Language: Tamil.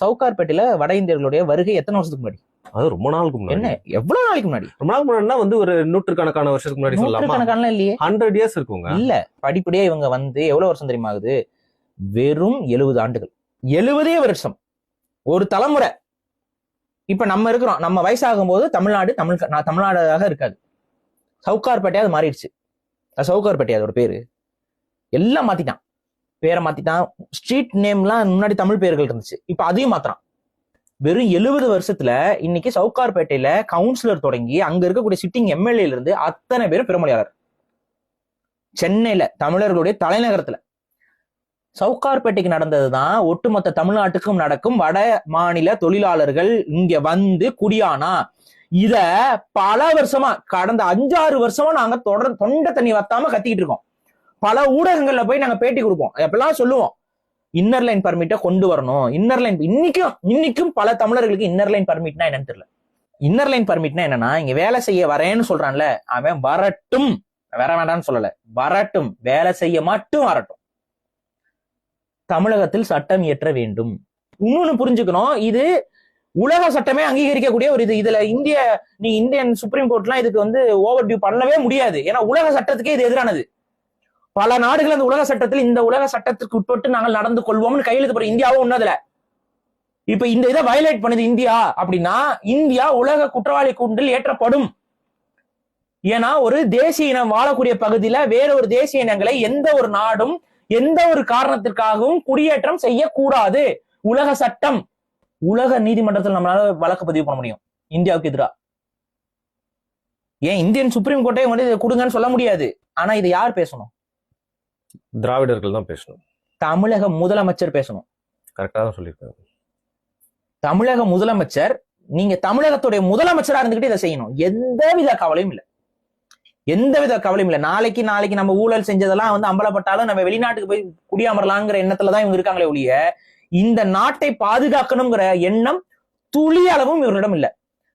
சவுகார்பேட்டையில வட இந்தியர்களுடைய வருகை எத்தனை வருஷத்துக்கு முன்னாடி? அது ரொம்ப நாளுக்கு முன்னாடி. என்ன எவ்வளவு நாளைக்கு முன்னாடி? ரொம்ப நாளுக்கு முன்னாடினா வந்து ஒரு 100கணக்கான வருஷத்துக்கு முன்னாடி சொல்லலாமா? 100கணக்கான இல்லையே, 100 years இருக்குங்க. இல்ல, படிப்படியா இவங்க வந்து எவ்வளவு வருஷம் தெரியுமா ஆகுது? வெறும் 70 ஆண்டுகள். 70 வருஷம், ஒரு தலைமுறை. இப்ப நம்ம இருக்கிறோம், நம்ம வயசாகும் போது தமிழ்நாடாக இருக்காது, சவுகார்பேட்டையா அது மாறிடுச்சு. சவுகார்பேட்டை அதோட பேரு எல்லாம் மாத்திட்டான், பேரை மாத்திட்டான். ஸ்ட்ரீட் நேம்லாம் முன்னாடி தமிழ் பேர்கள் இருந்துச்சு, இப்ப அதையும் மாத்திரான். வெறும் 70 வருஷத்துல இன்னைக்கு சவுகார்பேட்டையில கவுன்சிலர் தொடங்கி அங்க இருக்கக்கூடிய சிட்டிங் எம்எல்ஏல இருந்து அத்தனை பேரும் பெருமொழியாளர். சென்னையில தமிழர்களுடைய தலைநகரத்துல சவுகார்பேட்டைக்கு நடந்ததுதான் ஒட்டுமொத்த தமிழ்நாட்டுக்கும் நடக்கும். வட மாநில தொழிலாளர்கள் இங்க வந்து குடியானா இத பல வருஷமா, கடந்த 5-6 வருஷமா நாங்க தொண்டை தண்ணி வத்தாம கத்திக்கிட்டு இருக்கோம். பல ஊடகங்கள்ல போய் நாங்க பேட்டி கொடுப்போம், எப்பெல்லாம் சொல்லுவோம் இன்னர் லைன் பர்மிட்டை கொண்டு வரணும். இன்னர் லைன் இன்னைக்கும் பல தமிழர்களுக்கு இன்னர் லைன் பர்மிட்னா என்னன்னு தெரியல. இன்னர் லைன் பர்மிட்னா என்னன்னா, இங்க வேலை செய்ய வரேன்னு சொல்றான்ல, அவன் வரட்டும், வர வேண்டாம்னு சொல்லல, வரட்டும், வேலை செய்ய மட்டும் வரட்டும். தமிழகத்தில் சட்டம் இயற்ற வேண்டும். இன்னொன்னு புரிஞ்சுக்கணும், இது உலக சட்டமே அங்கீகரிக்கக்கூடிய ஒரு இது. இதுல இந்தியன் சுப்ரீம் கோர்ட்லாம் இதுக்கு வந்து ஓவர் டியூ பண்ணவே முடியாது. ஏன்னா உலக சட்டத்துக்கே இது எதிரானது. பல நாடுகள் அந்த உலக சட்டத்தில் இந்த உலக சட்டத்திற்கு உட்பட்டு நாங்கள் நடந்து கொள்வோம்னு கையெழுத்து போற இந்தியாவும் உன்னதுல. இப்ப இந்த இதை வயலேட் பண்ணுது இந்தியா அப்படின்னா, இந்தியா உலக குற்றவாளி கூண்டில் ஏற்றப்படும். ஏன்னா ஒரு தேசிய இனம் வாழக்கூடிய பகுதியில வேற ஒரு தேசிய இனங்களை எந்த ஒரு நாடும் எந்த ஒரு காரணத்திற்காகவும் குடியேற்றம் செய்யக்கூடாது. உலக சட்டம், உலக நீதிமன்றத்தில் நம்மளால வழக்கு பதிவு பண்ண முடியும் இந்தியாவுக்கு எதிராக. ஏன் இந்தியன் சுப்ரீம் கோர்ட்டை வந்து இதை கொடுங்கன்னு சொல்ல முடியாது. ஆனா இதை யார் பேசணும்? திராவிடர்கள் தான் பேசணும். தமிழக முதலமைச்சர் பேசணும். கரெக்டா தான் சொல்லியிருக்காரு. தமிழக முதலமைச்சர், நீங்க தமிழகத்துடைய முதலமைச்சரா இருந்துகிட்டு இதை செய்யணும். எந்தவித கவலையும் இல்லை. நாளைக்கு நம்ம ஊழல் செஞ்சதெல்லாம் வந்து அம்பலப்பட்டாலும் நம்ம வெளிநாட்டுக்கு போய் குடியமரலாங்கிற எண்ணத்துலதான் இவங்க இருக்காங்களே ஒழிய, இந்த நாட்டை பாதுகாக்கணுங்கிற எண்ணம் துளி அளவும் இவர்களிடம் இல்லை.